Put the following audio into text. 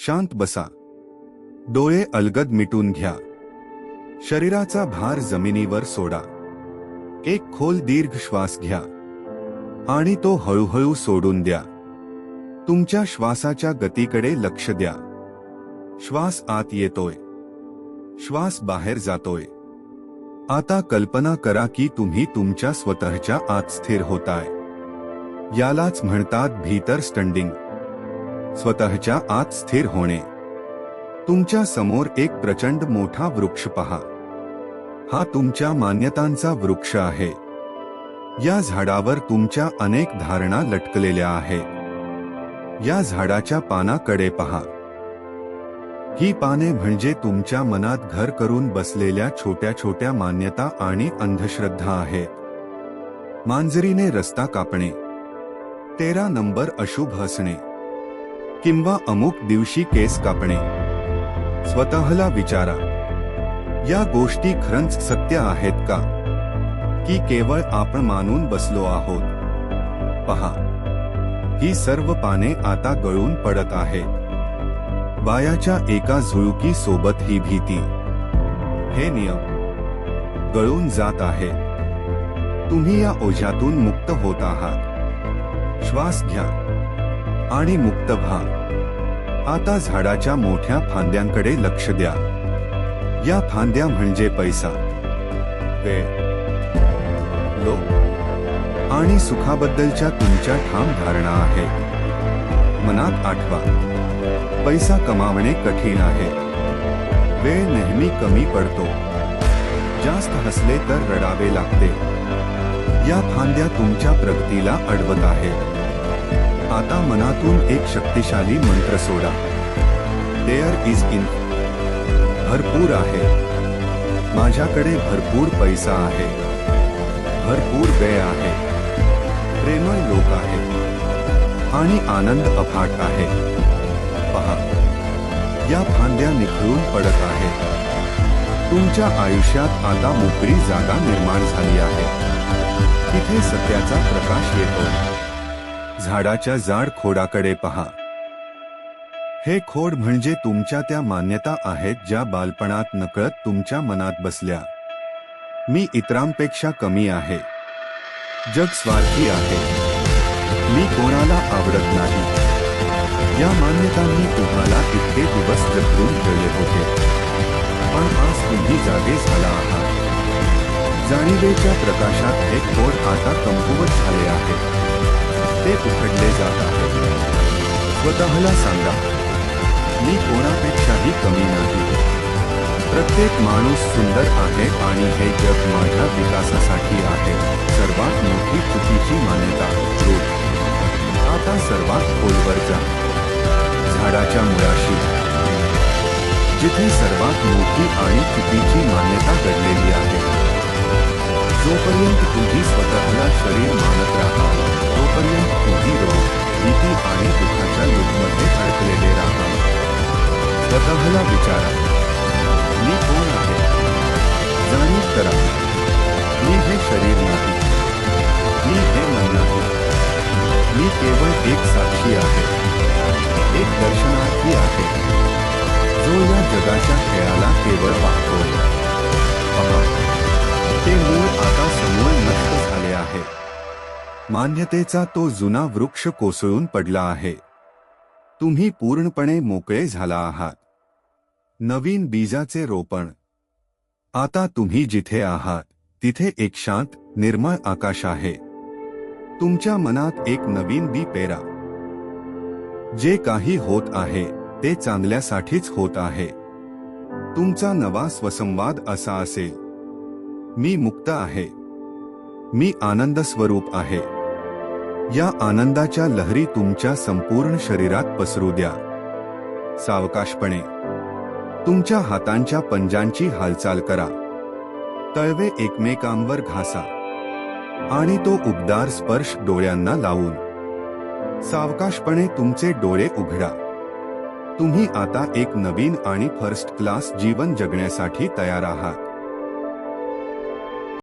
शांत बसा. डोळे अलगद मिटून घ्या. शरीराचा भार जमिनीवर सोडा. एक खोल दीर्घ श्वास घ्या आणि तो हळूहळू सोडून द्या. तुमच्या श्वासाच्या गतीकडे लक्ष द्या. श्वास आत येतोय, श्वास बाहेर जातोय. आता कल्पना करा की तुम्ही तुमच्या स्वतःच्या आत स्थिर होताय. यालाच म्हणतात भीतर स्टँडिंग. स्वतःच्या आत स्थिर होणे. तुमच्या समोर एक प्रचंड मोठा वृक्ष पहा. हा तुमच्या मान्यतांचा वृक्ष आहे. या झाडावर तुमच्या अनेक धारणा लटकलेल्या आहेत. या झाडाच्या पानाकडे पहा. ही पाने म्हणजे तुमच्या मनात घर करून बसलेल्या छोट्या छोट्या मान्यता आणि अंधश्रद्धा आहेत. मांजरीने रस्ता कापणे, 13 नंबर अशुभ असणे, किंवा अमुक दिवशी केस कापणे. स्वतःला विचारा, या गोष्टी खरंच सत्य आहेत का, की केवळ आपण मानून बसलो आहोत? पहा, ही सर्व पाने आता गळून पडत आहेत. वायाच्या एका झुळुकी सोबत ही भीती, हे नियम गळून जात आहे. तुम्ही या ओझ्यातून मुक्त होत आहात. श्वास घ्या आणि मुक्त व्हा. आता झाडाच्या मोठ्या फांद्यांकडे लक्ष द्या. या फांद्या म्हणजे पैसा, वेळ, लोक आणि सुखाबद्दलच्या तुमच्या ठाम धारणा आहेत. मनात आठवा, पैसा कमावणे कठीण आहे. वेळ नेहमी कमी पडतो. जास्त हसले तर रडावे लागते. या फांद्या तुमच्या प्रगतीला अडवत आहेत. आता मनातून एक शक्तिशाली मंत्र सोडा. There is in. भरपूर आहे. माझ्याकडे भरपूर पैसा आहे. भरपूर वेळ आहे. प्रेमळ लोक आहेत आणि आनंद अफाट आहे. पहा, या फांद्या निखळून पडत आहेत. तुमच्या आयुष्यात आता मोकळी जागा निर्माण झाली आहे. तिथे सत्याचा प्रकाश येतो. झाडाच्या जाड खोडाकडे पहा. हे खोड म्हणजे तुमच्या त्या मान्यता आहेत ज्या बालपणात नकळत तुमच्या मनात बसल्या. मी इतरांपेक्षा कमी आहे. जग स्वार्थी आहे. मी कोणाला आवडत नाही. या मान्यतांनी तुम्हाला इतके दिवस जखडून ठेवले होते. पण आज तुम्ही जागे झाला आहात. जाणीवेच्या प्रकाशात हे खोड आता कमकुवत झाले आहे. ते उघडले जात आहे. स्वतःला सांगा, मी कोणापेक्षाही कमी नाही. प्रत्येक माणूस सुंदर आहे आणि हे जग माझ्या विकासासाठी आहे. सर्वात मोठी चुकीची मान्यता, क्रोध. आता सर्वात खोलवर जा. झाडाच्या मुळाशी, जिथे सर्वात मोठी आणि चुकीची मान्यता घडलेली आहे. जोपर्यंत तुम्ही स्वतःला शरीर मानत राहाल, तोपर्यंत तुम्ही रोग, भीती आणि दुःखाच्या लूपमध्ये अडकलेले राहाल. स्वतःला विचारा, मी कोण आहे? जाणीव करा, मी हे शरीर नाही. मी हे मन नाही. मी केवळ एक साक्षी आहे. एक दर्शनार्थी आहे, जो या जगाच्या खेळाला केवळ पाहतोय. पहा, ते मूळ आता समूळ नष्ट झाले आहे. मान्यतेचा तो जुना वृक्ष कोसळून पडला आहे. तुम्ही पूर्णपणे मोकळे झाला आहात. नवीन बीजाचे रोपण. आता तुम्ही जिथे आहात तिथे एक शांत, निर्मळ आकाश आहे. तुमच्या मनात एक नवीन बी पेरा. जे काही होत आहे ते चांगल्यासाठीच होत आहे. तुमचा नवा स्वसंवाद असा असेल, मी मुक्त आहे. मी आनंद स्वरूप आहे. या आनंदाच्या लहरी तुमच्या संपूर्ण शरीरात पसरू द्या. सावकाशपणे तुमच्या हातांच्या पंजांची हालचाल करा. तळवे एकमेकांवर घासा आणि तो उबदार स्पर्श डोळ्यांना लावून सावकाशपणे तुमचे डोळे उघडा. तुम्ही आता एक नवीन आणि फर्स्ट क्लास जीवन जगण्यासाठी तयार आहात.